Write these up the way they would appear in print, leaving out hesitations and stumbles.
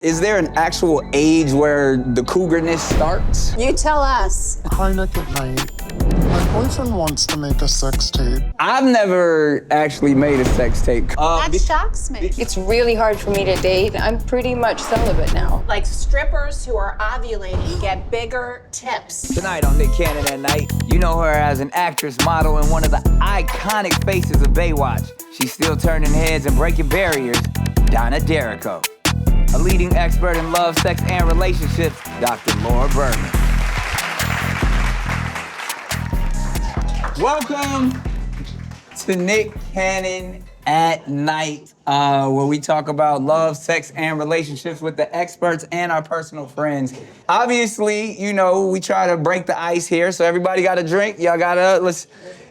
Is there an actual age where the cougarness starts? You tell us. Hi, Nick at night. My boyfriend wants to make a sex tape. I've never actually made a sex tape. That shocks me. It's really hard for me to date. I'm pretty much celibate now. Like strippers who are ovulating get bigger tips. Tonight on Nick Cannon at Night, you know her as an actress, model, and one of the iconic faces of Baywatch. She's still turning heads and breaking barriers, Donna D'Errico. A leading expert in love, sex, and relationships, Dr. Laura Berman. Welcome to Nick Cannon at Night, where we talk about love, sex, and relationships with the experts and our personal friends. Obviously, you know, we try to break the ice here, so everybody got a drink. Y'all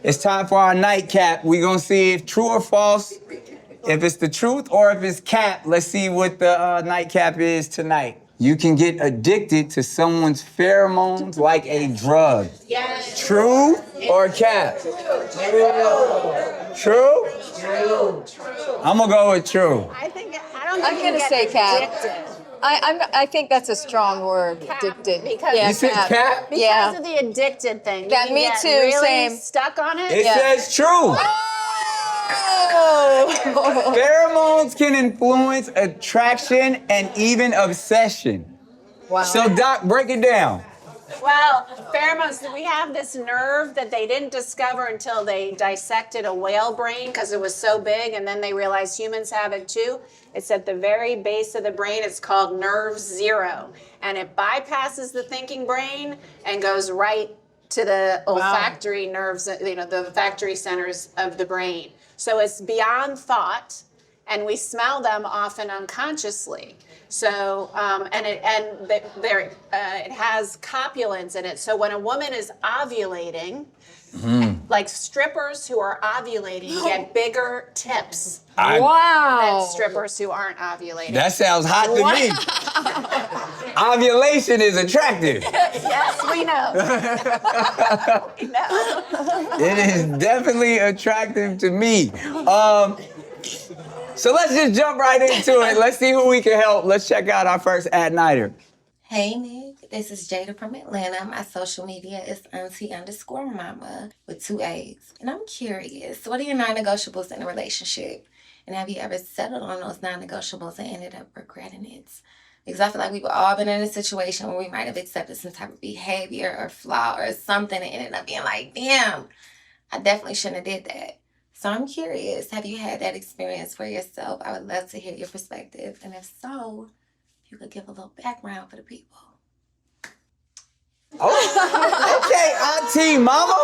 it's time for our nightcap. We gonna see if true or false, if it's the truth or if it's cap. Let's see what the nightcap is tonight. You can get addicted to someone's pheromones like a drug. Yes. True or cap? True? True. I'm gonna go with true. I'm gonna say cap. I think that's a strong word, addicted. Because You said cap? Because of the addicted thing. Yeah, You can me get too, really same. stuck on it. It says true. Pheromones can influence attraction and even obsession. Wow. So Doc, break it down. Well, pheromones, we have this nerve that they didn't discover until they dissected a whale brain because it was so big, and then they realized humans have it too. It's at the very base of the brain. It's called nerve 0, and it bypasses the thinking brain and goes right to the olfactory nerves, the olfactory centers of the brain. So it's beyond thought, and we smell them often unconsciously. So, it has copulins in it. So when a woman is ovulating, like strippers who are ovulating get bigger tips than strippers who aren't ovulating. That sounds hot to me. Ovulation is attractive. Yes, we know. We know. It is definitely attractive to me. So let's just jump right into it. Let's see who we can help. Let's check out our first at-nighter. Hey Nick, this is Jada from Atlanta. My social media is auntie_mama with 2 A's. And I'm curious, what are your non-negotiables in a relationship? And have you ever settled on those non-negotiables and ended up regretting it? Because I feel like we've all been in a situation where we might have accepted some type of behavior or flaw or something and ended up being like, damn, I definitely shouldn't have did that. So I'm curious, have you had that experience for yourself? I would love to hear your perspective. And if so, you could give a little background for the people. Oh, okay, Auntie Mama.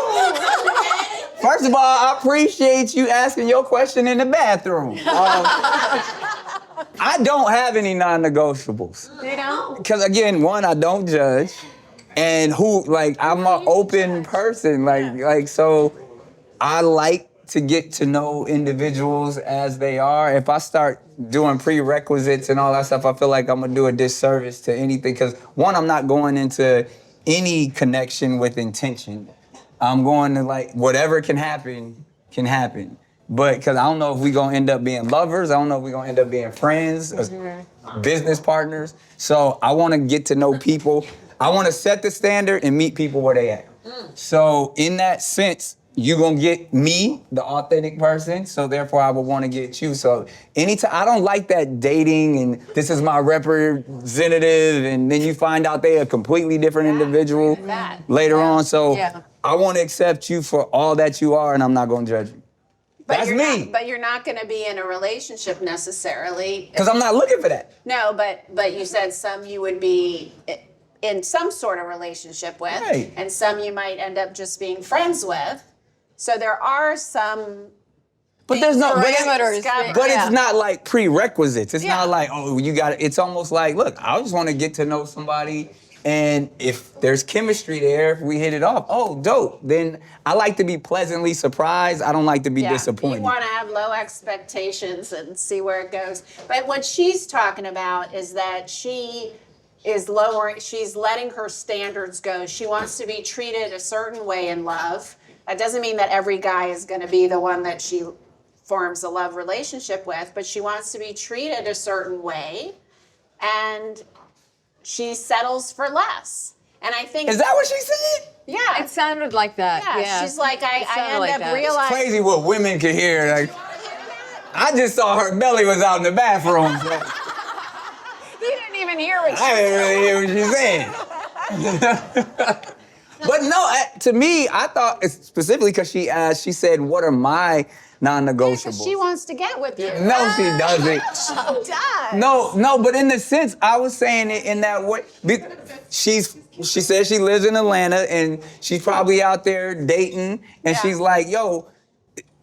First of all, I appreciate you asking your question in the bathroom. I don't have any non-negotiables. You know? Because again, one, I don't judge. And I'm an open person. So I like to get to know individuals as they are. If I start doing prerequisites and all that stuff, I feel like I'm gonna do a disservice to anything. Because one, I'm not going into any connection with intention. I'm going to whatever can happen, can happen. But because I don't know if we're gonna end up being lovers, I don't know if we're gonna end up being friends, or business partners. So I wanna get to know people. I wanna set the standard and meet people where they at. So in that sense, you're gonna get me, the authentic person, so therefore I would wanna get you. So anytime, I don't like that dating and this is my representative and then you find out they're a completely different individual later on. So I wanna accept you for all that you are and I'm not gonna judge you. That's me. But you're not gonna be in a relationship necessarily. Because I'm not looking for that. No, but you said some you would be in some sort of relationship with, Right. and some you might end up just being friends with. So there are some But there's no parameters. But it's not like prerequisites. It's not like, oh, you got it. It's almost like, look, I just want to get to know somebody. And if there's chemistry there, if we hit it off, oh, dope. Then I like to be pleasantly surprised. I don't like to be disappointed. You want to have low expectations and see where it goes. But what she's talking about is that she is she's letting her standards go. She wants to be treated a certain way in love. That doesn't mean that every guy is going to be the one that she forms a love relationship with, but she wants to be treated a certain way. and she settles for less. And I think Is that what she said? yeah, It sounded like that. yeah. She's like, It I sounded end like up that. realizing. Crazy what women can hear. Like, I just saw her belly was out in the bathroom. So You didn't even hear what she I didn't really hear what she said. But no, to me, I thought specifically because she said, "What are my non-negotiables?" She wants to get with you. No, she doesn't. She does. No, but in the sense, I was saying it in that way. She says she lives in Atlanta and she's probably out there dating, and she's like, "Yo,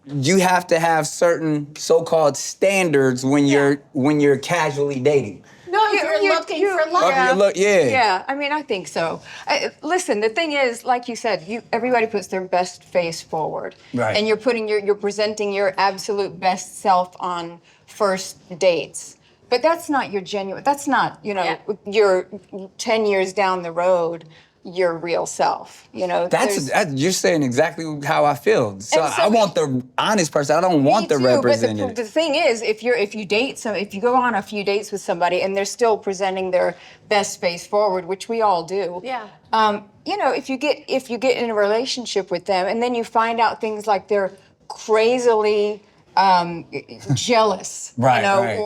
you have to have certain so-called standards when you're casually dating." No, you're looking for love. Yeah, I mean, I think so. Listen, the thing is, like you said, everybody puts their best face forward, Right. and you're presenting your absolute best self on first dates. But that's not your genuine. That's not your 10 years down the road, your real self. You're saying exactly how I feel. So I want the honest person. I don't want the Me too, representative. But the thing is, if you go on a few dates with somebody and they're still presenting their best face forward, which we all do. Yeah. If you get in a relationship with them and then you find out things like they're crazily jealous, Right.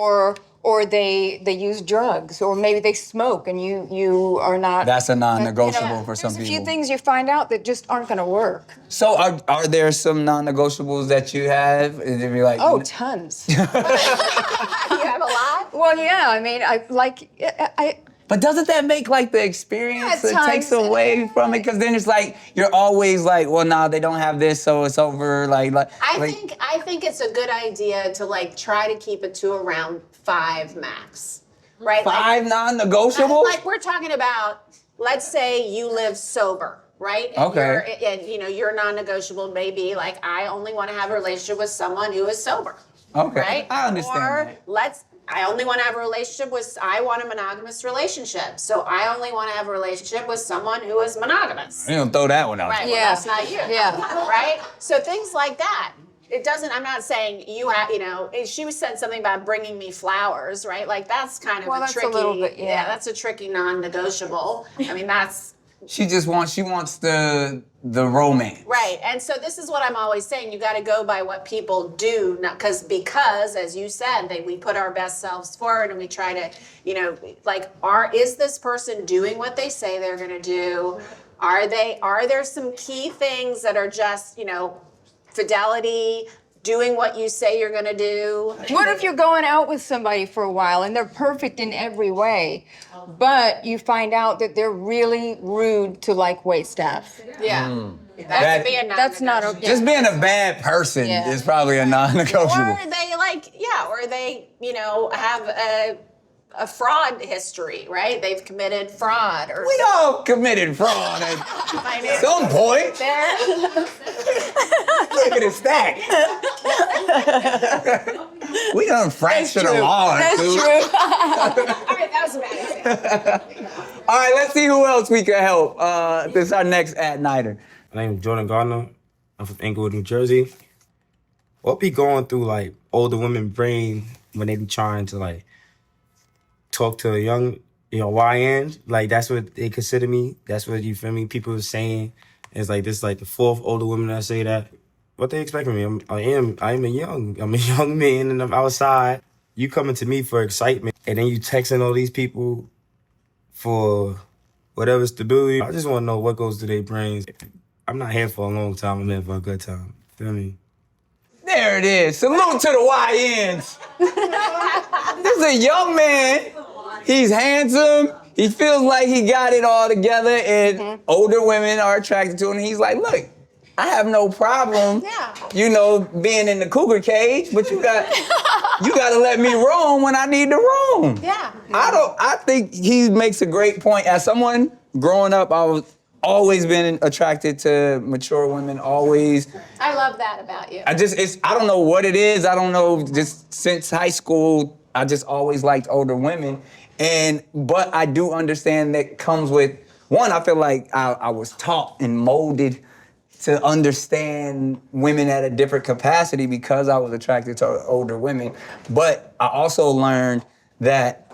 or they use drugs, or maybe they smoke, and you are not. That's a non-negotiable for some There's a people. few things you find out that just aren't going to work. So are there some non-negotiables that you have? And you'd be like, Oh, tons. You have a lot? Well, yeah. I mean, But doesn't that make like the experience? At It takes times. away from it because then it's like you're always like, well, nah, they don't have this, so it's over. I think it's a good idea to like try to keep it to around 5 max, right? 5 non-negotiables. Like we're talking about, let's say you live sober, right? And Okay. Your non-negotiable may be like, I only want to have a relationship with someone who is sober. Okay, Right? I understand Or that. I only want to have a relationship I want a monogamous relationship. So I only want to have a relationship with someone who is monogamous. You don't throw that one out. Right, there. well, Yeah. that's not you. Yeah. Right? So things like that. I'm not saying you have, she said something about bringing me flowers, right? Like that's kind of Well, that's a tricky. little bit, yeah. That's a tricky non-negotiable. I mean, that's She wants the romance. right. And so this is what I'm always saying. You got to go by what people do, not because as you said, we put our best selves forward and we try to, is this person doing what they say they're going to do? Are there some key things that are just, fidelity, doing what you say you're going to do? What if you're going out with somebody for a while and they're perfect in every way, but you find out that they're really rude to like waitstaff? Yeah. That- could be a That's not non-negotiable. okay. Just being a bad person Yeah. is probably a non-negotiable. Or they have a fraud history, right? They've committed fraud or We all committed fraud at some point. Look at the stack. We done fractured the law. That's dude. true. All right, that was a bad example. All right, let's see who else we can help. This is our next at-nighter. My name is Jordan Gardner. I'm from Inglewood, New Jersey. What be going through like older women brain when they be trying to like talk to a young, YN? Like that's what they consider me. That's what you feel me. People are saying it's like this, like the 4th older woman that say that. What they expect from me? I'm a young man and I'm outside. You coming to me for excitement and then you texting all these people for whatever stability. I just want to know what goes through their brains. I'm not here for a long time. I'm here for a good time. Feel me? There it is. Salute to the YNs. This is a young man. He's handsome. He feels like he got it all together, and older women are attracted to him. And he's like, look, I have no problem, being in the Cougar Cage, but you got to let me roam when I need to roam. Yeah. I think he makes a great point. As someone growing up, I was always been attracted to mature women, always. I love that about you. I don't know what it is. I don't know, just since high school, I just always liked older women. But I do understand that comes with, one, I feel like I was taught and molded to understand women at a different capacity because I was attracted to older women. But I also learned that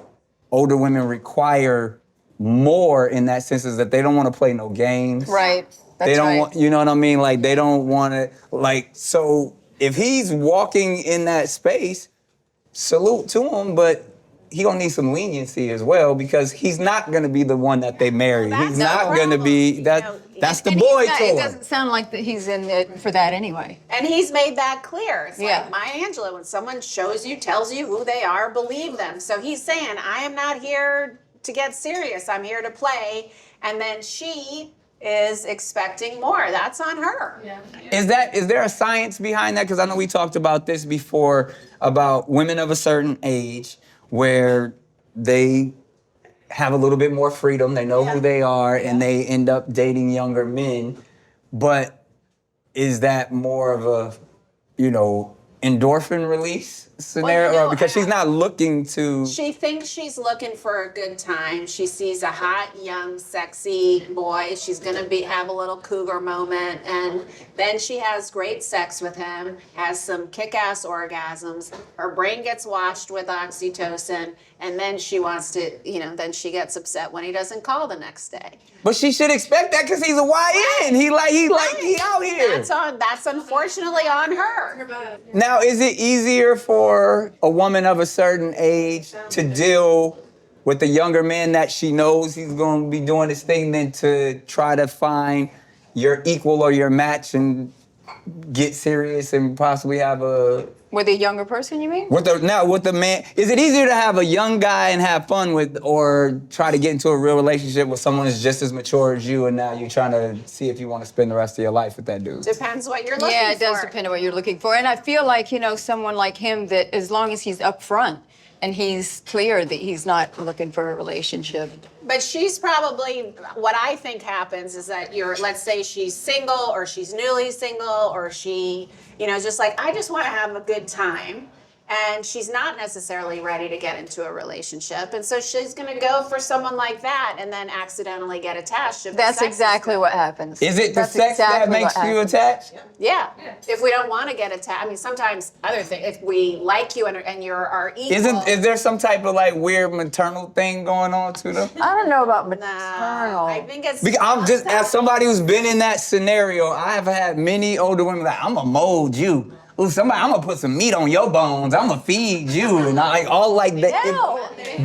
older women require more in that sense is that they don't want to play no games. Right. That's They don't right. want, you know what I mean? Like they don't want to, like, so if he's walking in that space, salute to him, but he gonna need some leniency as well because he's not gonna be the one that they marry. Well, He's that's not the gonna be problem, that. you know, That's the And boy he's not- It toy. doesn't sound like that he's in it for that anyway. And he's made that clear. It's Yeah. like Maya Angelou, when someone shows you, tells you who they are, believe them. So he's saying, I am not here to get serious. I'm here to play. And then she is expecting more. That's on her. Yeah. Is there a science behind that? Because I know we talked about this before about women of a certain age where they have a little bit more freedom. They know who they are, and they end up dating younger men. But is that more of a, endorphin release scenario? Well, Because she's not looking to. She thinks she's looking for a good time. She sees a hot, young, sexy boy. She's gonna have a little cougar moment, and then she has great sex with him, has some kick-ass orgasms. Her brain gets washed with oxytocin, and then she wants to, then she gets upset when he doesn't call the next day. But she should expect that because he's a YN. He out here. That's unfortunately on her. Now, is it easier for a woman of a certain age to deal with the younger man that she knows he's going to be doing his thing than to try to find your equal or your match and get serious and possibly have a... With a younger person, you mean? With the man, is it easier to have a young guy and have fun with, or try to get into a real relationship with someone who's just as mature as you, and now you're trying to see if you want to spend the rest of your life with that dude? Depends what you're looking for. Yeah, it does depend on what you're looking for. And I feel like, someone like him that as long as he's upfront and he's clear that he's not looking for a relationship. But she's probably, what I think happens is that let's say she's single or she's newly single or she, just like, I just want to have a good time. And she's not necessarily ready to get into a relationship. And so she's going to go for someone like that and then accidentally get attached. If the That's sex is exactly good. what happens. Is it the That's sex that exactly makes what you happens. attached? Yeah. If we don't want to get attached, sometimes other things, if we like you and you're our equal. Is there some type of weird maternal thing going on to them? I don't know about Nah, maternal. I think it's. Because I'm just, as somebody who's been in that scenario, I have had many older women I'm gonna mold you. Ooh, I'm gonna put some meat on your bones. I'm gonna feed you, and all like that.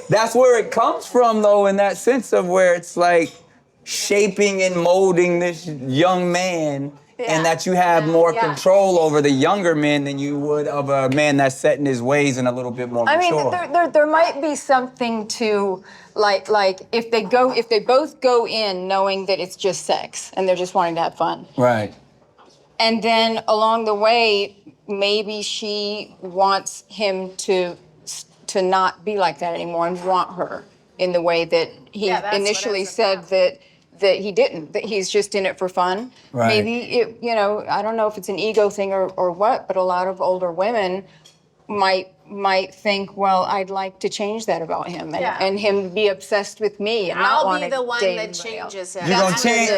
That's where it comes from, though, in that sense of where it's like shaping and molding this young man, and that you have more control over the younger men than you would of a man that's set in his ways and a little bit more mature. There might be something to like if they both go in knowing that it's just sex and they're just wanting to have fun. Right. And then along the way, maybe she wants him to not be like that anymore and want her in the way that he Yeah, that's what initially it's said about. that he didn't, that he's just in it for fun. Right. Maybe, I don't know if it's an ego thing or what, but a lot of older women might think, well, I'd like to change that about him and him be obsessed with me and not I'll want be to the one date that anybody else. changes him.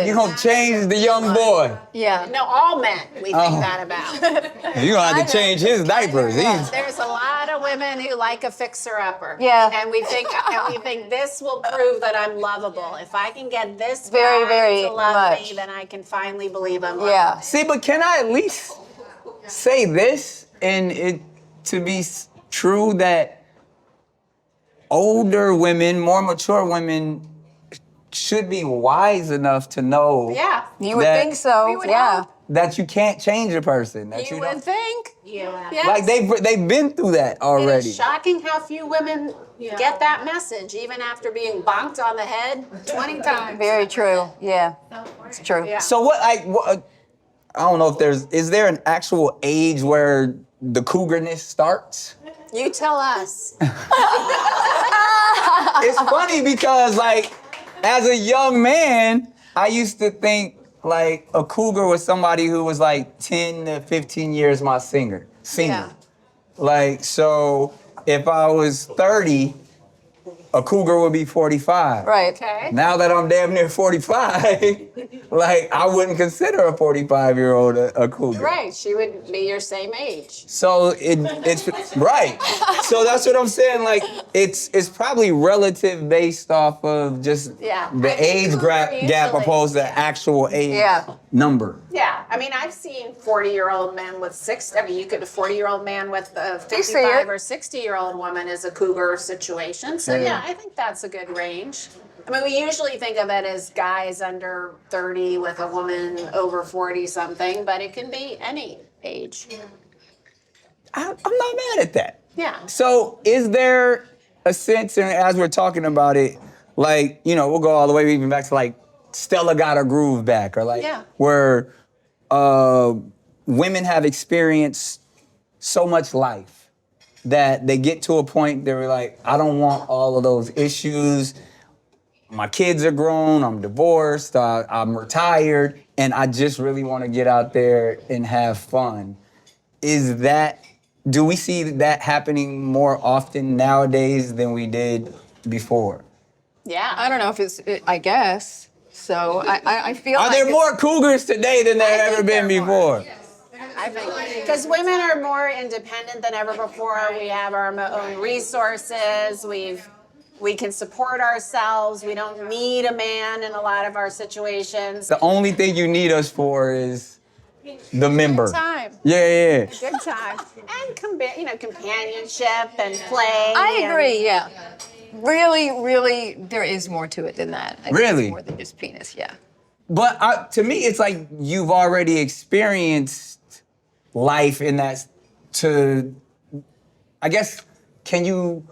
You're gonna change the young boy. Yeah. No, all men we think that about. You're gonna have to change his diapers. There's a lot of women who like a fixer-upper. Yeah. And we think this will prove that I'm lovable. If I can get this Very, guy very to love much. me, then I can finally believe I'm loved. Yeah. See, but can I at least say this and it to be true that older women, more mature women should be wise enough to know Yeah. You would that- think so. We would Yeah. hope. that you can't change a person. That You don't- would think. Yeah. Like they've been through that It already. is shocking how few women get that message, even after being bonked on the head 20 times. Very true. Yeah. It's true. Yeah. So I don't know if is there an actual age where the cougarness starts? You tell us. It's funny because as a young man, I used to think a cougar was somebody who was 10 to 15 years my senior. Yeah. So if I was 30, a cougar would be 45. Right. Okay. Now that I'm damn near 45, like I wouldn't consider a 45-year-old a cougar. Right. She would be your same age. So it's right. So that's what I'm saying. Like it's probably relative based off of just Yeah. the age gap Usually, opposed to actual age Yeah. number. Yeah, I mean, I've seen 40-year-old men with 60. I mean, you could a 40-year-old man with a You see 55 it. or 60-year-old woman is a cougar situation. So yeah, I think that's a good range. I mean, we usually think of it as guys under 30 with a woman over 40 something, but it can be any age. I'm not mad at that. Yeah. So is there a sense, and as we're talking about it, like, you know, we'll go all the way even back to like Stella Got Her Groove Back, or like Yeah. where women have experienced so much life that they get to a point they're like, I don't want all of those issues. My kids are grown, I'm divorced, I'm retired, and I just really want to get out there and have fun. Do we see that happening more often nowadays than we did before? Yeah. I don't know if I guess. So I feel Are like there more cougars today than there have ever been before? I think because women are more independent than ever before. We have our own resources. We can support ourselves. We don't need a man in a lot of our situations. The only thing you need us for is the member. Good time. Yeah. Good time. And companionship and play. I and- agree, yeah. Really, there is more to it than that. I think Really? It's more than just penis, yeah. But to me, it's like you've already experienced life in that. I guess, can you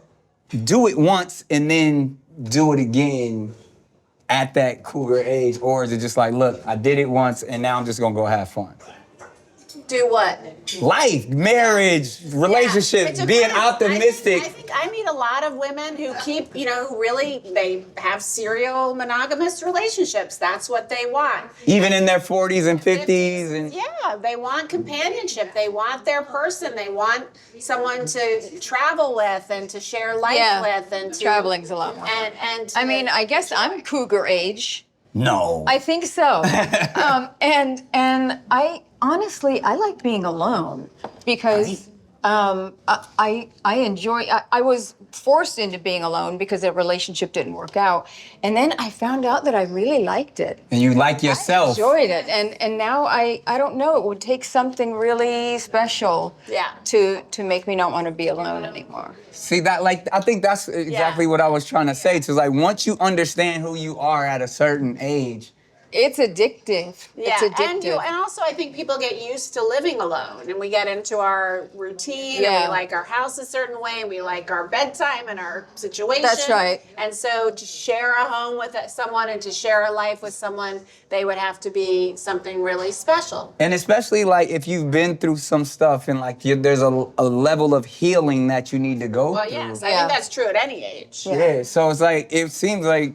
do it once and then do it again at that cougar age? Or is it just like, look, I did it once and now I'm just gonna go have fun? Do what? Life, marriage, relationships, It being depends. optimistic. I think I meet a lot of women who keep, who really, they have serial monogamous relationships. That's what they want. Even in their 40s and 50s. And Yeah, they want companionship. They want their person. They want someone to travel with and to share life with. And to, Traveling's a lot more. And I mean, I guess I'm cougar age. no. I think so. And I honestly, I like being alone because I enjoy. I was forced into being alone because a relationship didn't work out, and then I found out that I really liked it. And you like yourself. Enjoyed it, and now I don't know. It would take something really special, to make me not want to be alone anymore. See that, like, I think that's exactly what I was trying to say. To like, once you understand who you are at a certain age, It's addictive. Yeah, It's addictive. and also I think people get used to living alone, and we get into our routine, and we like our house a certain way, and we like our bedtime and our situation. That's right. And so to share a home with someone and to share a life with someone, they would have to be something really special. and especially like if you've been through some stuff and like there's a level of healing that you need to go Well, through. yes, I think that's true at any age. Yeah, so it's like, it seems like,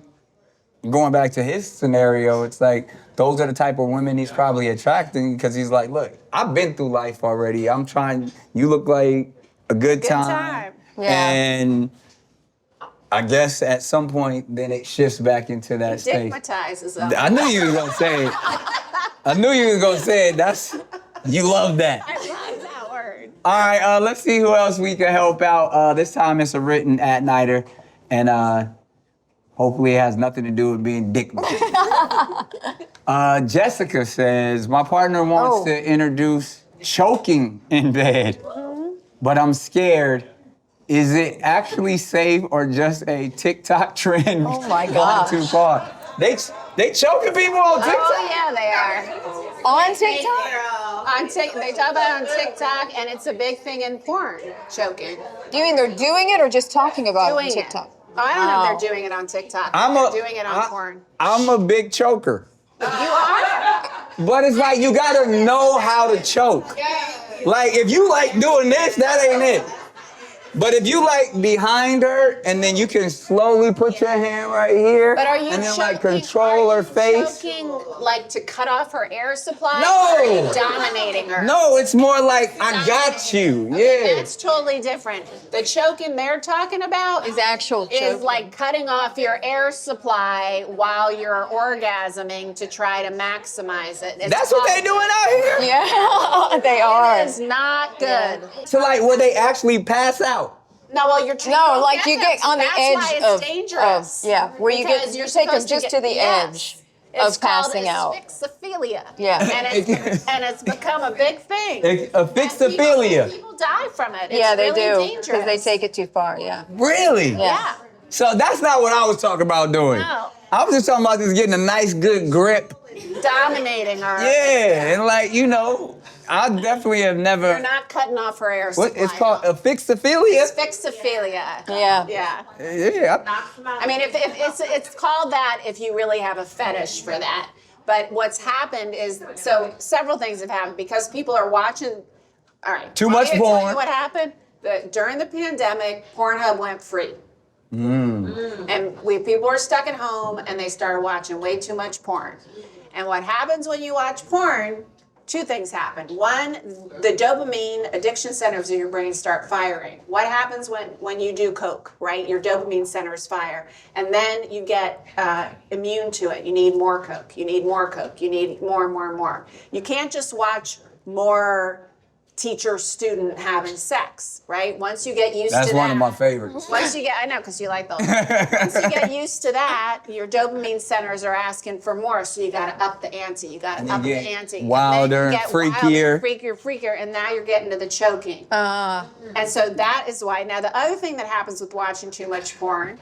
going back to his scenario, it's like, those are the type of women he's probably attracting because he's like, look, I've been through life already. You look like a good time. Yeah. And I guess at some point, then it shifts back into that state. Stigmatizes them. I knew you was gonna say it. You love that. I love that word. All right, let's see who else we can help out. This time it's a written at-nighter, and hopefully it has nothing to do with being dick. Jessica says, my partner wants to introduce choking in bed, but I'm scared. Is it actually safe or just a TikTok trend? Oh my gone gosh. too far? They choking people on TikTok? Oh yeah, they are. On TikTok? They talk about it on TikTok, and it's a big thing in porn, choking. Do you mean they're doing it or just talking about Doing it on it. TikTok? Oh, I don't know if they're doing it on TikTok. They're doing it on porn. I'm a big choker. You are? But it's like, you gotta know how to choke. Like, if you like doing this, that ain't it. But if you like behind her, and then you can slowly put your hand right here, But are you and then choking, like control her face. choking like to cut off her air supply? No. Or are you dominating her? No, it's more like I got you. Yeah. That's totally different. The choking they're talking about Is actual is choking. like cutting off your air supply while you're orgasming to try to maximize it. It's That's what they doing out here. Yeah, they are. It's not good. So like, will they actually pass out? No, well, you're No, like you get on the edge That's why it's of dangerous. yeah, where you Because get you're you take them supposed to just get- to the yes. edge It's of passing called out. asphyxophilia. Yeah. And it's become a big thing. Asphyxophilia. People die from it. Yeah, It's they really do dangerous. because they take it too far. Yeah. Really? Yeah. So that's not what I was talking about doing. No. I was just talking about just getting a nice, good grip. Dominating her. Yeah, and like, you know, I definitely have never. You're not cutting off her air What supply. it's called? Asphyxophilia? Asphyxophilia. Yeah. Yeah. Yeah. I mean, if it's called that if you really have a fetish for that. But what's happened is, so several things have happened because people are watching. All right. Too Want much me to tell porn. you what happened? During the pandemic, Pornhub went free. And people were stuck at home and they started watching way too much porn. And what happens when you watch porn, two things happen. One, the dopamine addiction centers in your brain start firing. What happens when you do coke, right? Your dopamine centers fire. And then you get immune to it. You need more coke. You need more coke. You need more and more and more. You can't just watch more teacher-student having sex, right? Once you get used That's to that. one of my favorites. Once you get, I know, because you like those. Once you get used to that, your dopamine centers are asking for more, so you got to up the ante. You got to up the get ante. wilder And then you and get freakier. wilder, freakier, and now you're getting to the choking. And so that is why. Now, the other thing that happens with watching too much porn,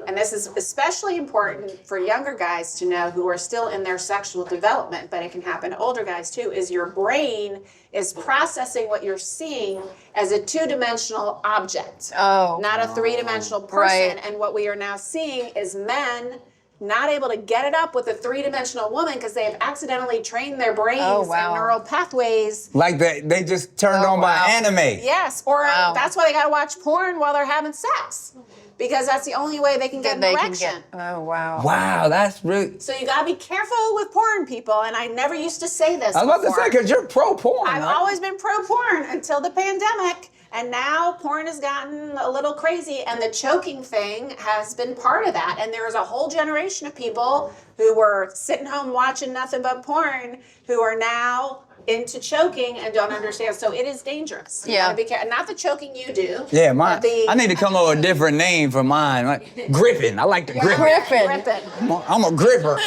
and this is especially important for younger guys to know who are still in their sexual development, but it can happen to older guys too, is your brain is processing what you're seeing as a two-dimensional object, not a three-dimensional person. Right. And what we are now seeing is men not able to get it up with a three-dimensional woman because they have accidentally trained their brains and neural pathways. Like they just turned on by anime. Yes, or that's why they got to watch porn while they're having sex. Because that's the only way they can get an erection. Oh, wow. Wow, that's really. So you gotta be careful with porn, people. And I never used to say this. I was about to before. say, because you're pro porn. I've always been pro porn until the pandemic. And now porn has gotten a little crazy, and the choking thing has been part of that. And there's a whole generation of people who were sitting home watching nothing but porn who are now into choking and don't understand. So it is dangerous. You gotta be careful. Not the choking you do. Yeah, mine. but I need to come up with a different name for mine. Like gripping. I like the gripping. Gripping. I'm a gripper.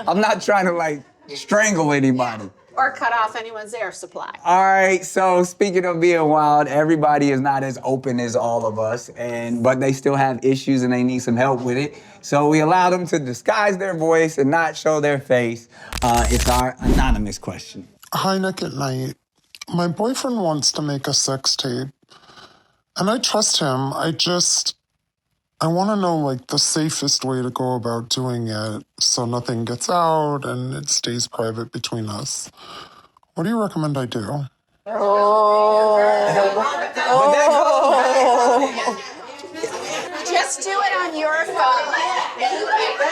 I'm not trying to like strangle anybody. Or cut off anyone's air supply. All right, so speaking of being wild, everybody is not as open as all of us, but they still have issues and they need some help with it. So we allow them to disguise their voice and not show their face. It's our anonymous question. Hi, Nick at Night. My boyfriend wants to make a sex tape, and I trust him. I want to know, like, the safest way to go about doing it so nothing gets out and it stays private between us. What do you recommend I do? Just do it on your phone.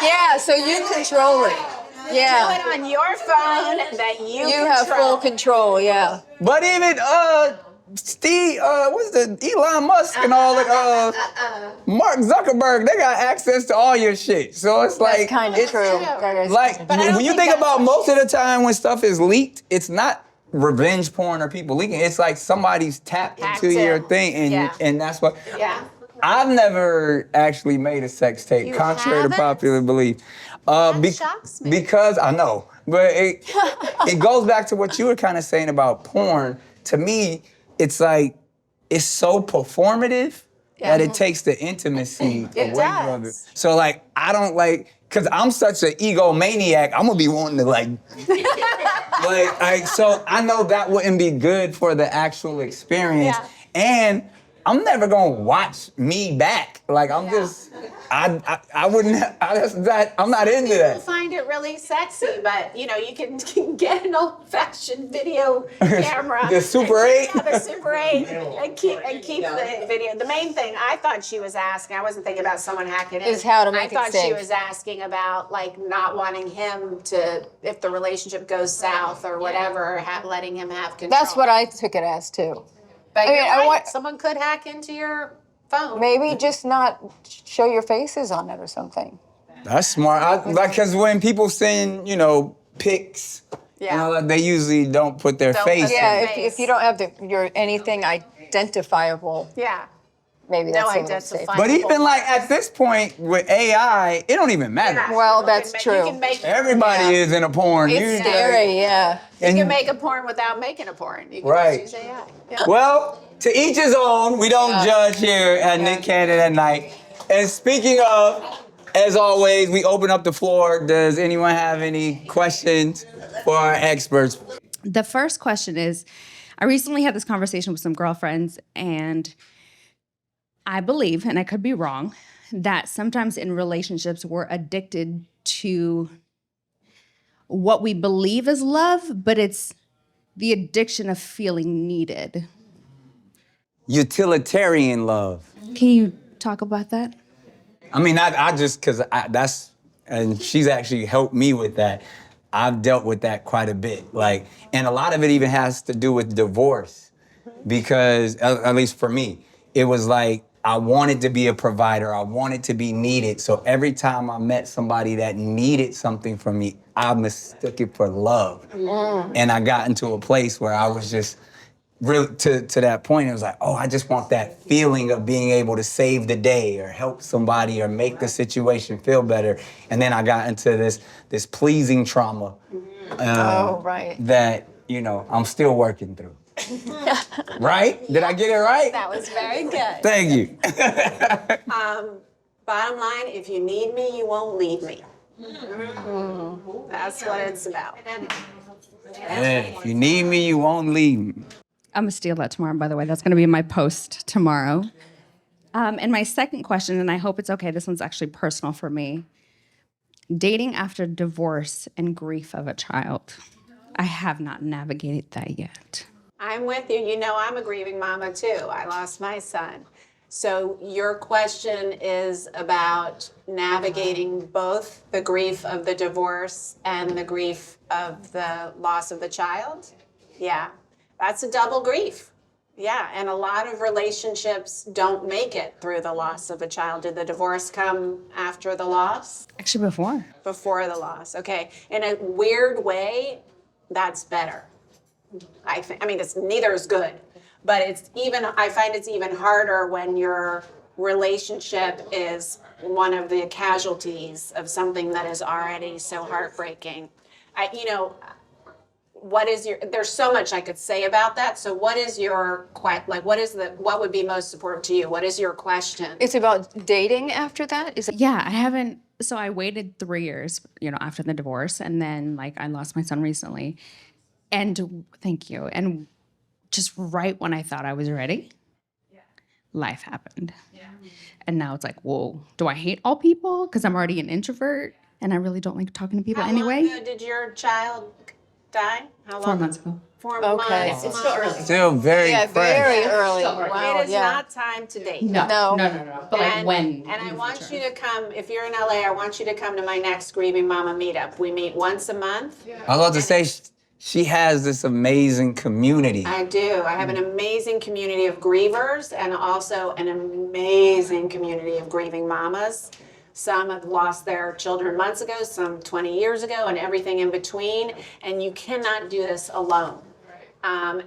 Yeah, so you control it. Yeah. Do it on your phone that you have full control, yeah. But even Steve, what's the Elon Musk and all that, Mark Zuckerberg, they got access to all your shit. So it's like, That's kind of true. That is like when you think about most of the time when stuff is leaked, it's not revenge porn or people leaking. It's like somebody's tapped into your thing, and that's what. Yeah. I've never actually made a sex tape, You contrary haven't? to popular belief. Shocks me. Because I know, but it goes back to what you were kind of saying about porn. To me, it's like it's so performative that it takes the intimacy away from it. So like I don't like, cause I'm such an egomaniac. I'm gonna be wanting to like so I know that wouldn't be good for the actual experience, and I'm never gonna watch me back. Like I'm just. I wouldn't. I'm not into People that. find it really sexy, but you can get an old-fashioned video camera. The Super 8? Yeah, the Super 8, and keep the video. The main thing I thought she was asking, I wasn't thinking about someone hacking in. Is how to make it I thought she safe. was asking about like not wanting him to, if the relationship goes south or whatever, letting him have control. That's what I took it as too. But I mean, you're I right. want- Someone could hack into your phone. Maybe just not show your faces on it or something. That's smart. Because when people send, pics, Yeah. they usually don't put their Don't face. put Yeah, their if, face. if you don't have your anything identifiable, Yeah. maybe No that's a little safe. identifiable. But even like at this point with AI, it don't even matter. Yeah. Well, You that's can true. You can make, Everybody is in a porn. It's You- scary, yeah. you and- can make a porn without making a porn. You can Right. just use AI. Yeah. Well, to each his own. We don't judge here at Nick Cannon at Night. And speaking of, as always, we open up the floor. Does anyone have any questions for our experts? The first question is, I recently had this conversation with some girlfriends, and I believe, and I could be wrong, that sometimes in relationships we're addicted to what we believe is love, but it's the addiction of feeling needed. Utilitarian love. Can you talk about that? I mean, I just, because and she's actually helped me with that. I've dealt with that quite a bit. And a lot of it even has to do with divorce. Because, at least for me, it was like, I wanted to be a provider. I wanted to be needed. So every time I met somebody that needed something from me, I mistook it for love. And I got into a place where I was just, really, to that point, it was like, oh, I just want that feeling of being able to save the day or help somebody or make the situation feel better. And then I got into this pleasing trauma Right. that, I'm still working through. Right? Did I get it right? That was very good. Thank you. Bottom line, if you need me, you won't leave me. That's what it's about. If you need me, you won't leave me. I'm gonna steal that tomorrow, by the way. That's gonna be my post tomorrow. And my second question, and I hope it's okay, this one's actually personal for me. Dating after divorce and grief of a child. I have not navigated that yet. I'm with you. I'm a grieving mama too. I lost my son. So your question is about navigating both the grief of the divorce and the grief of the loss of the child? Yeah, that's a double grief. Yeah, and a lot of relationships don't make it through the loss of a child. Did the divorce come after the loss? Actually, before. Before the loss, okay. In a weird way, that's better. I mean, it's neither is good, but I find it's even harder when your relationship is one of the casualties of something that is already so heartbreaking. There's so much I could say about that. So what is your, what would be most supportive to you? What is your question? It's about dating after that? Is it? Yeah, I haven't. So I waited 3 years, after the divorce, and then I lost my son recently. And thank you. And just right when I thought I was ready, life happened. Yeah. And now it's like, whoa, do I hate all people? Because I'm already an introvert and I really don't like talking to people anyway. How long ago did your child die? How long? 4 months ago. 4 Okay. months. It's still early. Still very Yeah, fresh. very early. Wow, It is not time to date. No. But And I want you to come, if you're in LA, I want you to come to my next Grieving Mama meetup. We meet once a month. I was about to say, she has this amazing community. I do. I have an amazing community of grievers and also an amazing community of grieving mamas. Some have lost their children months ago, some 20 years ago, and everything in between. And you cannot do this alone. And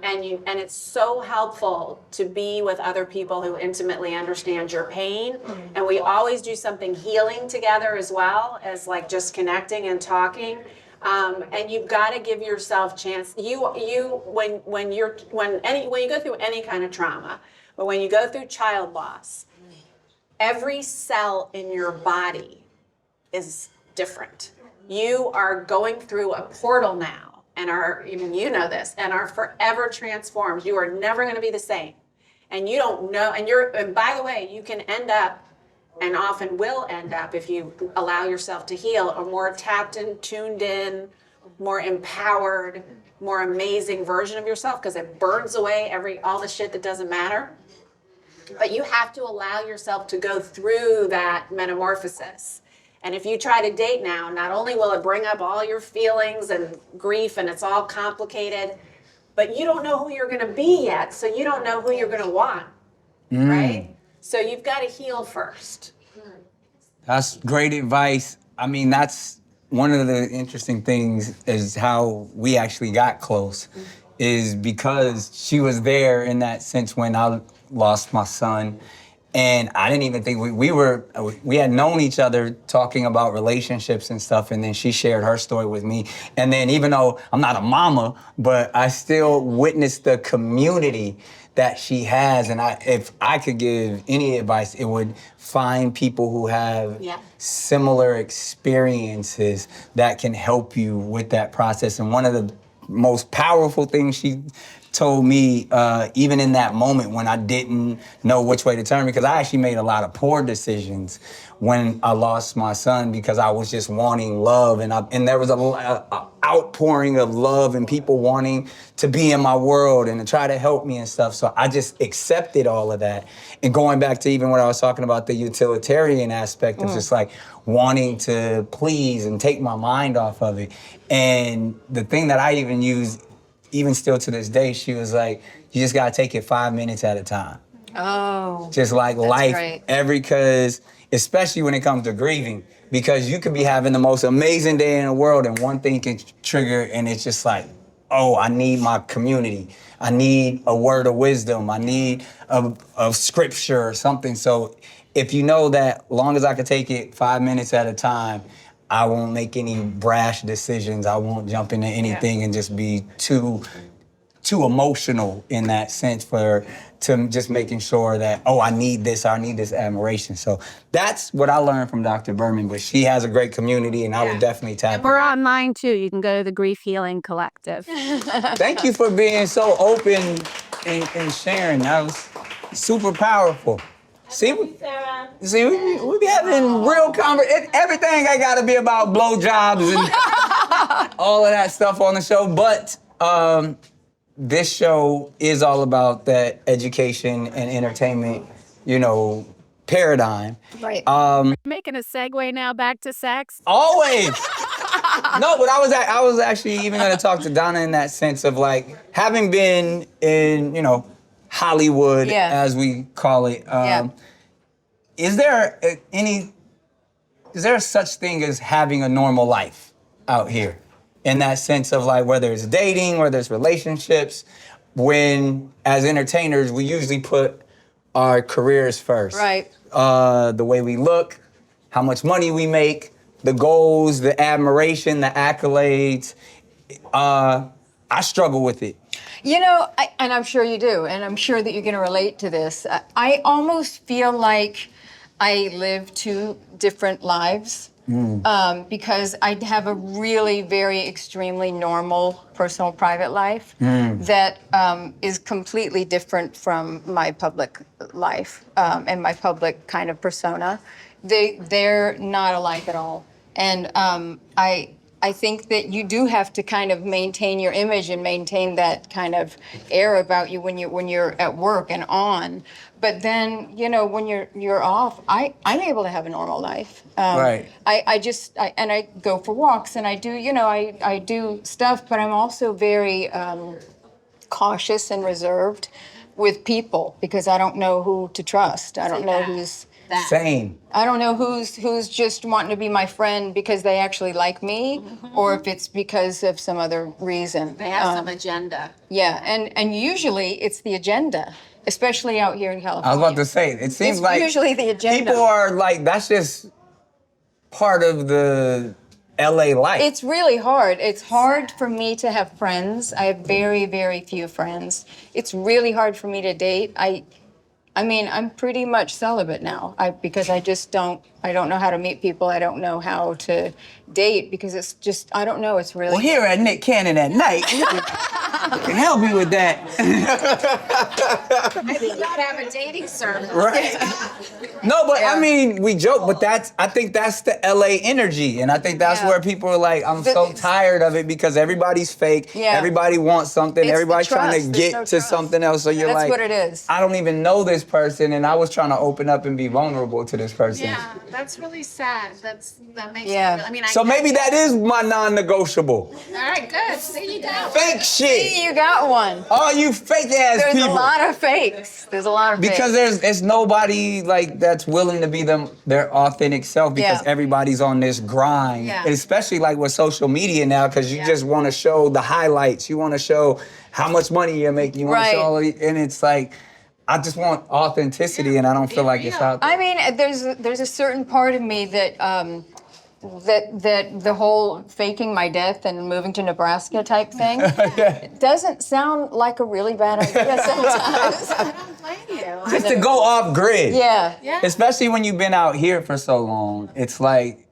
it's so helpful to be with other people who intimately understand your pain. And we always do something healing together as well as just connecting and talking. And you've got to give yourself chance. When you go through any kind of trauma, but when you go through child loss, every cell in your body is different. You are going through a portal now, and are forever transformed. You are never going to be the same, and you don't know. And by the way, you can end up and often will end up, if you allow yourself to heal, a more tapped in, tuned in, more empowered, more amazing version of yourself, because it burns away all the shit that doesn't matter. But you have to allow yourself to go through that metamorphosis. And if you try to date now, not only will it bring up all your feelings and grief, and it's all complicated, but you don't know who you're going to be yet, so you don't know who you're going to want, right? So you've got to heal first. That's great advice. I mean, that's one of the interesting things is how we actually got close, is because she was there in that sense when I lost my son. And I didn't even think we had known each other talking about relationships and stuff, and then she shared her story with me. And then even though I'm not a mama, but I still witnessed the community that she has. And if I could give any advice, it would find people who have similar experiences that can help you with that process. And one of the most powerful things she told me, even in that moment when I didn't know which way to turn, because I actually made a lot of poor decisions when I lost my son, because I was just wanting love, and there was a outpouring of love and people wanting to be in my world and to try to help me and stuff. So I just accepted all of that. And going back to even what I was talking about, the utilitarian aspect of just like wanting to please and take my mind off of it. And the thing that I even use, even still to this day, she was like, you just gotta take it 5 minutes at a time. Oh. Just like life, great. because especially when it comes to grieving, because you could be having the most amazing day in the world and one thing can trigger, and it's just like, oh, I need my community. I need a word of wisdom. I need a scripture or something. So if you know that long as I can take it 5 minutes at a time, I won't make any brash decisions. I won't jump into anything and just be too emotional in that sense to just making sure that, oh, I need this admiration. So that's what I learned from Dr. Berman, but she has a great community, and I would definitely tap in. We're online too. You can go to the Grief Healing Collective. Thank you for being so open and sharing. That was super powerful. See, we be having real conversation. Everything ain't gotta be about blowjobs and all of that stuff on the show, but this show is all about that education and entertainment, paradigm. Right. Making a segue now back to sex. Always. No, but I was actually even gonna talk to Donna in that sense of like having been in, Hollywood, as we call it. Is there such thing as having a normal life out here? In that sense of like whether it's dating, whether it's relationships, when as entertainers we usually put our careers first. Right. The way we look, how much money we make, the goals, the admiration, the accolades. I struggle with it. And I'm sure you do, and I'm sure that you're going to relate to this. I almost feel like I live two different lives because I have a really very extremely normal personal private life that is completely different from my public life and my public kind of persona. They're not alike at all. And I think that you do have to kind of maintain your image and maintain that kind of air about you when you're at work and on. But then, when you're off, I'm able to have a normal life. Right. I go for walks and I do, I do stuff, but I'm also very cautious and reserved with people because I don't know who to trust. I don't know who's Same. I don't know who's just wanting to be my friend because they actually like me, or if it's because of some other reason. They have some agenda. Yeah, and usually it's the agenda, especially out here in California. I was about to say, it seems It's like usually the agenda. people are like, that's just part of the LA life. It's really hard. It's hard for me to have friends. I have very, very few friends. It's really hard for me to date. I mean, I'm pretty much celibate now because I don't know how to meet people. I don't know how to date because it's just, I don't know. It's really. Well, here at Nick Cannon at night, we can help you with that. I think you ought to have a dating service. Right. No, but I mean, we joke, but I think that's the LA energy. And I think that's where people are like, I'm so tired of it because everybody's fake. Yeah. Everybody wants something. It's Everybody's the trying to trust. get There's to no trust. something else. So you're That's like, what it is. I don't even know this person. And I was trying to open up and be vulnerable to this person. Yeah, that's really sad. That makes Yeah. me. I mean, So maybe that is my non-negotiable. All right, good. See you down. Fake shit. You got one. All you fake ass There's people. a lot of fakes. There's a lot of Because fakes. it's nobody like that's willing to be their authentic self because Yeah. everybody's on this grind. Yeah. And especially like with social media now, because you just want to show the highlights. You want to show how much money you're making. You want to Right. show all and it's like, I just want authenticity and I don't feel like it's out there. I mean, there's a certain part of me that that the whole faking my death and moving to Nebraska type thing doesn't sound like a really bad idea sometimes. I don't blame you. Just to go off grid. Yeah. Yeah. Especially when you've been out here for so long. It's like,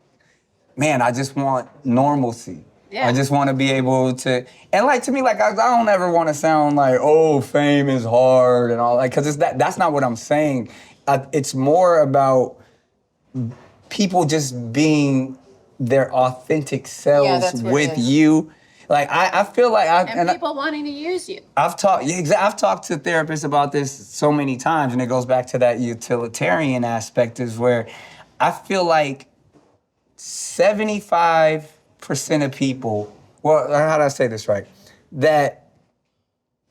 man, I just want normalcy. Yeah. I just want to be able to, and like to me, like I don't ever want to sound like, oh, fame is hard and all that, because that's not what I'm saying. It's more about people just being their authentic selves that's what it with is. you. Like I feel like And people wanting to use you. I've talked to therapists about this so many times, and it goes back to that utilitarian aspect, is where I feel like 75% of people, well, how do I say this right? That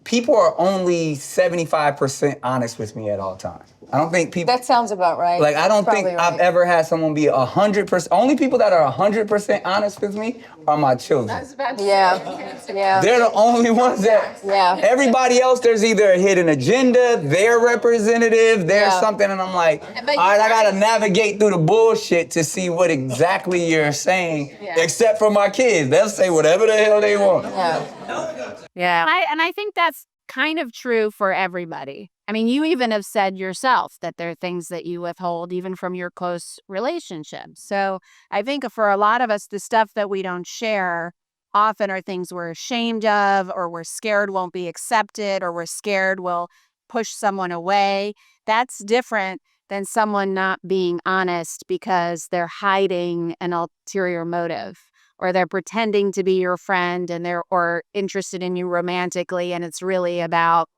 people are only 75% honest with me at all times. I don't think people. That sounds about right. Like, I don't That's think probably I've right. ever had someone be 100%. Only people that are 100% honest with me are my children. Yeah. They're the only ones that. Yeah. Everybody else, there's either a hidden agenda, their representative, there's Yeah. something, and I'm like, all But right, I you're gotta navigate through the bullshit to see what exactly you're saying, except for my kids. They'll say whatever the hell they want. Yeah. Yeah. And I think that's kind of true for everybody. I mean, you even have said yourself that there are things that you withhold even from your close relationships. So I think for a lot of us, the stuff that we don't share often are things we're ashamed of, or we're scared won't be accepted, or we're scared will push someone away. That's different than someone not being honest because they're hiding an ulterior motive, or they're pretending to be your friend and they're or interested in you romantically, and it's really about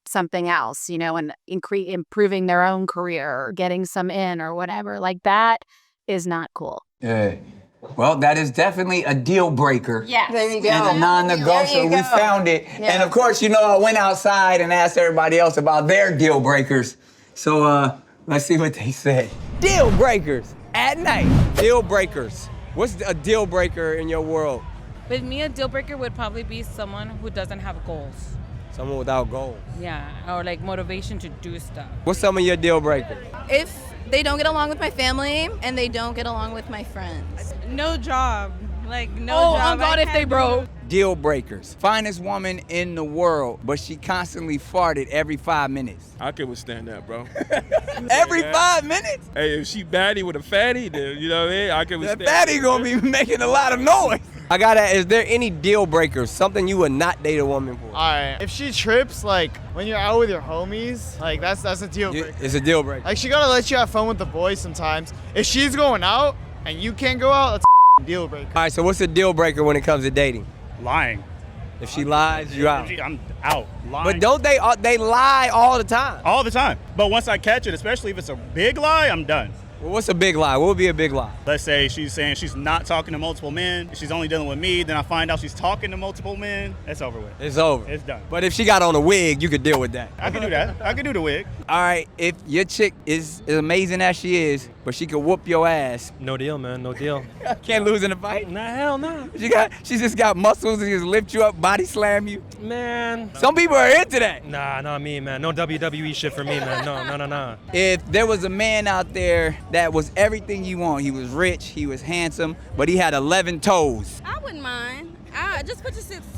something else, you know, and improving their own career or getting some in or whatever. Like, that is not cool. Yeah. Well, that is definitely a deal breaker. Yes. There you go. And a non-negotiable. There We you go. found it. Yeah. And of course, you know, I went outside and asked everybody else about their deal breakers. So let's see what they said. Deal breakers at night. Deal breakers. What's a deal breaker in your world? With me, a deal breaker would probably be someone who doesn't have goals. Someone without goals. Yeah, or like motivation to do stuff. What's some of your deal breakers? If they don't get along with my family and they don't get along with my friends. No job. Like, no Oh, job. oh God, if they broke. Deal breakers. Finest woman in the world, but she constantly farted every 5 minutes. I can withstand that, bro. Every 5 minutes? Hey, if she baddie with a fatty, then you know what I mean? I can That withstand fatty gonna be making a lot of noise. I gotta, is there any deal breakers? Something you would not date a woman for? Alright, if she trips, like, when you're out with your homies, like, that's a deal breaker. It's a deal breaker. Like, she gotta let you have fun with the boys sometimes. If she's going out and you can't go out, that's a deal breaker. All right, so what's a deal breaker when it comes to dating? Lying. If she lies, you out. I'm out. Lying. But don't they lie all the time? All the time. But once I catch it, especially if it's a big lie, I'm done. Well, what's a big lie? What would be a big lie? Let's say she's saying she's not talking to multiple men, she's only dealing with me, then I find out she's talking to multiple men, it's over with. It's over. It's done. But if she got on a wig, you could deal with that. I can do that. I can do the wig. All right, if your chick is as amazing as she is, but she could whoop your ass. No deal, man. No deal. Can't lose in a fight? Nah, hell no. She just got muscles and just lift you up, body slam you. Man. Some people are into that. Nah, not me, man. No WWE shit for me, man. No. If there was a man out there that was everything you want, he was rich, he was handsome, but he had 11 toes. I wouldn't mind. Just put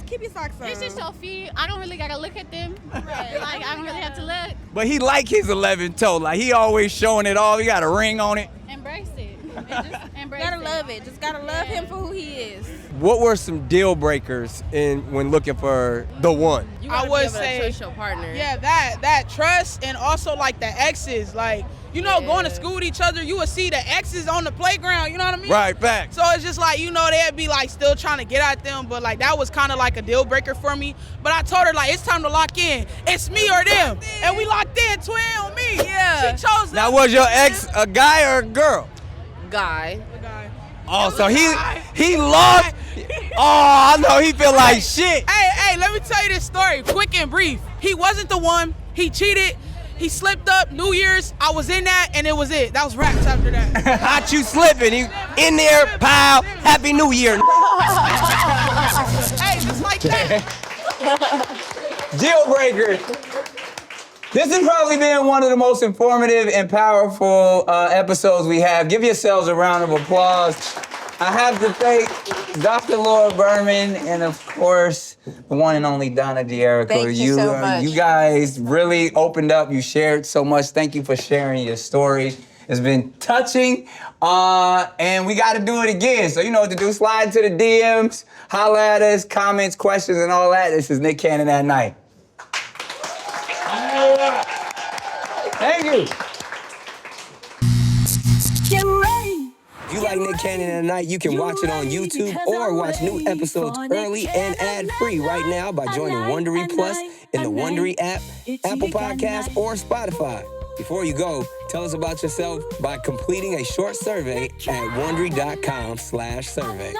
keep your socks on. It's just your feet. I don't really gotta look at them. Right. Like I don't really have to look. But he like his 11 toe. Like he always showing it off. He got a ring on it. Embrace it. And just embrace Gotta it. love it. Just gotta love him for who he is. What were some deal breakers when looking for the one? I would say trust your partner. Yeah, that trust, and also like the exes, like going to school with each other, you would see the exes on the playground, you know what I mean? Right, back. So it's just like, they'd be like still trying to get at them, but like that was kind of like a deal breaker for me. But I told her like it's time to lock in. It's me or them. And we locked in, twin on me. Yeah. She chose them. Now was your ex a guy or a girl? Guy. Oh, so he lost. Oh, I know he feel like shit. Hey, let me tell you this story, quick and brief. He wasn't the one. He cheated. He slipped up. New Year's, I was in that, and it was it. That was raps after that. How'd you slipping? He in there, pal. Happy New Year. Hey, just like that. Deal breaker. This has probably been one of the most informative and powerful episodes we have. Give yourselves a round of applause. I have to thank Dr. Laura Berman and, of course, the one and only Donna D'Errico. Thank you so much. You guys really opened up. You shared so much. Thank you for sharing your story. It's been touching, and we got to do it again. So you know what to do. Slide to the DMs, holla at us, comments, questions, and all that. This is Nick Cannon at Night. Thank you. Get ready. If you like Nick Cannon at Night, you can watch it on YouTube or watch new episodes early and ad-free right now by joining Wondery Plus in the Wondery app, Apple Podcasts, or Spotify. Before you go, tell us about yourself by completing a short survey at Wondery.com/survey.